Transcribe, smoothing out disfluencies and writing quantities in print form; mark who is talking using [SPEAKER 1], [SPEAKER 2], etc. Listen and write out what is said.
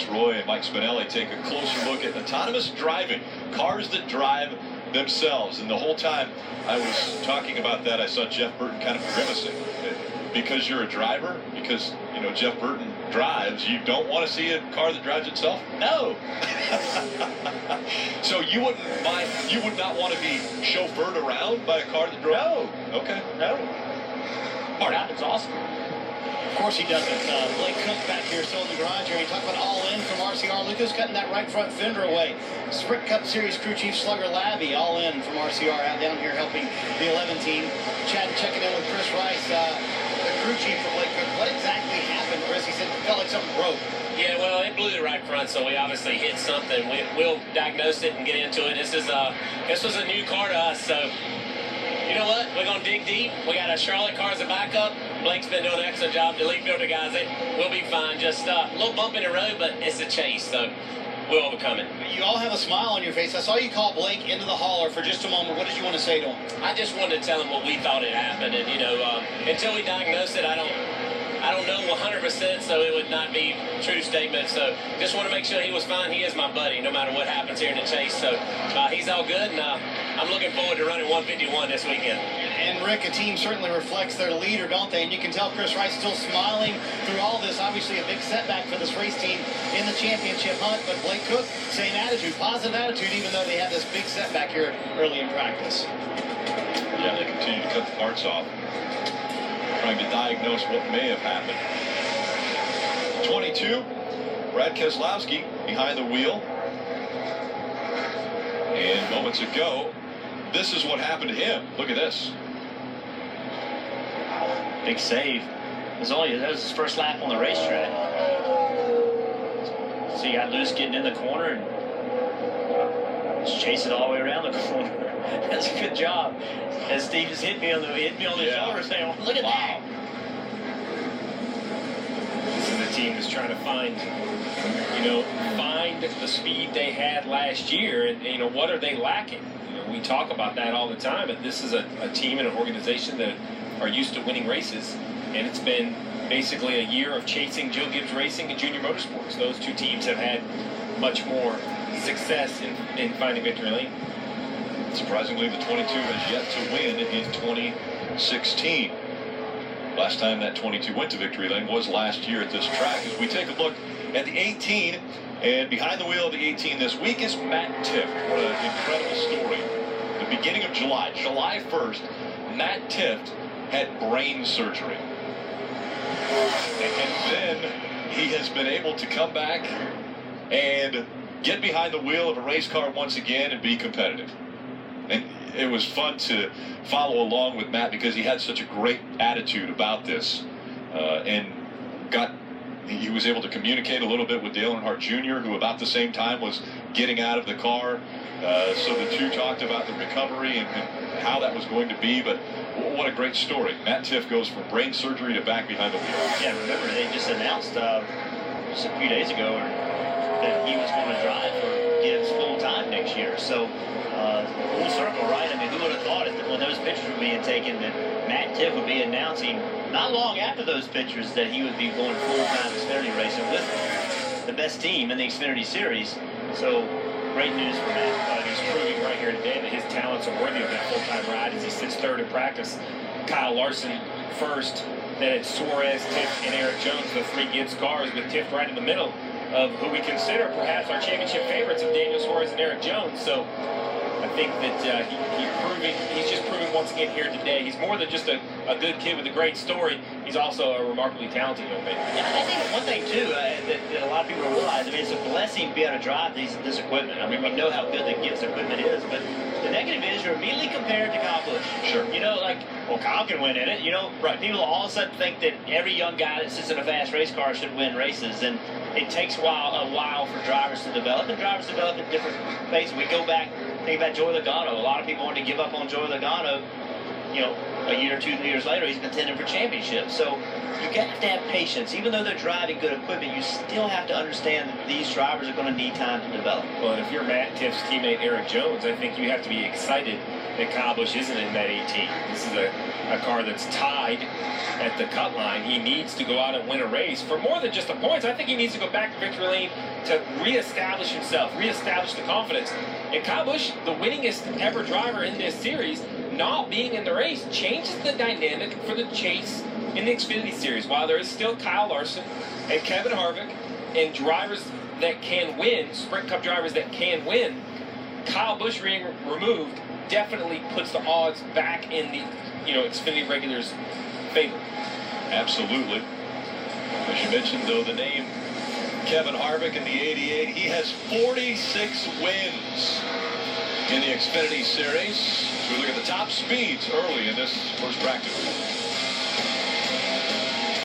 [SPEAKER 1] Max Roy and Mike Spinelli take a closer look at autonomous driving, cars that drive themselves. And the whole time I was talking about that, I saw Jeff Burton kind of grimacing. Because you're a driver, because, you know, Jeff Burton drives, you don't want to see a car that drives itself? No. So you would not want to be chauffeured around by a car that drives?
[SPEAKER 2] No.
[SPEAKER 1] Okay.
[SPEAKER 2] No. It's awesome.
[SPEAKER 3] Of course he doesn't. Blake Koch back here still in the garage area. Talk about all in from RCR. Lucas cutting that right front fender away. Sprint Cup Series crew chief Slugger Labby all in from RCR out down here helping the 11 team. Chad checking in with Chris Rice, the crew chief for Blake Koch. What exactly happened, Chris? He said it felt like something broke.
[SPEAKER 4] Yeah, well, it blew the right front, so we obviously hit something. We'll diagnose it and get into it. This was a new car to us, so you know what? We're going to dig deep. We got a Charlotte car as a backup. Blake's been doing an excellent job. The lead filter guys, we'll be fine. Just a little bump in the road, but it's a chase, so we'll overcome it.
[SPEAKER 3] You all have a smile on your face. I saw you call Blake into the hauler for just a moment. What did you want to say to him?
[SPEAKER 4] I just wanted to tell him what we thought had happened, and you know, until we diagnose it, I don't know 100%, so it would not be a true statement. So just want to make sure he was fine. He is my buddy, no matter what happens here in the chase. So he's all good, and I'm looking forward to running 151 this weekend.
[SPEAKER 3] And Rick, a team certainly reflects their leader, don't they? And you can tell Chris Rice still smiling through all this. Obviously a big setback for this race team in the championship hunt, but Blake Koch, same attitude, positive attitude, even though they had this big setback here early in practice.
[SPEAKER 1] Yeah, they continue to cut the parts off, trying to diagnose what may have happened. 22, Brad Keselowski behind the wheel. And moments ago, this is what happened to him. Look at this.
[SPEAKER 2] Big save. That was his first lap on the racetrack. So you got loose getting in the corner and just chase it all the way around the corner. That's a good job. And Steve just hit me on the shoulder saying, look at that.
[SPEAKER 5] This is a team that's trying to find the speed they had last year, and you know, what are they lacking? You know, we talk about that all the time, but this is a team and an organization that are used to winning races, and it's been basically a year of chasing Joe Gibbs Racing and Junior Motorsports. Those two teams have had much more success in finding victory lane.
[SPEAKER 1] Surprisingly, the 22 has yet to win in 2016. Last time that 22 went to victory lane was last year at this track. As we take a look at the 18, and behind the wheel of the 18 this week is Matt Tifft. What an incredible story. The beginning of July 1st, Matt Tifft had brain surgery. And then he has been able to come back and get behind the wheel of a race car once again and be competitive. And it was fun to follow along with Matt because he had such a great attitude about this, and he was able to communicate a little bit with Dale Earnhardt Jr., who about the same time was getting out of the car. So the two talked about the recovery and how that was going to be. But what a great story. Matt Tifft goes from brain surgery to back behind the wheel.
[SPEAKER 2] Yeah, remember, they just announced just a few days ago that he was going to drive for Gibbs full time next year. So full circle, right? I mean, who would have thought it that when those pictures were being taken that Matt Tifft would be announcing not long after those pictures that he would be going full-time Xfinity racing with the best team in the Xfinity Series. So great news for Matt.
[SPEAKER 5] He's proving right here today that his talents are worthy of that full-time ride as he sits third in practice. Kyle Larson first, then it's Suarez, Tifft, and Eric Jones, the three Gibbs cars, with Tifft right in the middle of who we consider perhaps our championship favorites of Daniel Suarez and Eric Jones. So I think that he's just proving once again here today. He's more than just a good kid with a great story. He's also a remarkably talented young man.
[SPEAKER 2] Yeah, I think one thing, too, that a lot of people realize, I mean, it's a blessing to be able to drive this equipment. I mean, we know how good the Gibbs equipment is, but the negative is you're immediately compared to Kyle Busch.
[SPEAKER 1] Sure.
[SPEAKER 2] You know, like, well, Kyle can win in it. You know, right. People all of a sudden think that every young guy that sits in a fast race car should win races, and it takes a while for drivers to develop, and drivers develop at different phases. We go back, think about Joey Logano. A lot of people wanted to give up on Joey Logano. a year or 2 years later, he's contending for championships. So you have to have patience. Even though they're driving good equipment, you still have to understand that these drivers are going to need time to develop.
[SPEAKER 5] Well, and if you're Matt Tiff's teammate Eric Jones, I think you have to be excited that Kyle Busch isn't in that 18. This is a car that's tied at the cut line. He needs to go out and win a race for more than just the points. I think he needs to go back to victory lane to reestablish himself, reestablish the confidence. And Kyle Busch, the winningest ever driver in this series, not being in the race changes the dynamic for the chase in the Xfinity Series. While there is still Kyle Larson and Kevin Harvick and drivers that can win, Sprint Cup drivers that can win, Kyle Busch being removed definitely puts the odds back in the Xfinity regulars' favor.
[SPEAKER 1] Absolutely. As you mentioned, though, the name Kevin Harvick in the 88, he has 46 wins in the Xfinity Series. So we look at the top speeds early in this first practice.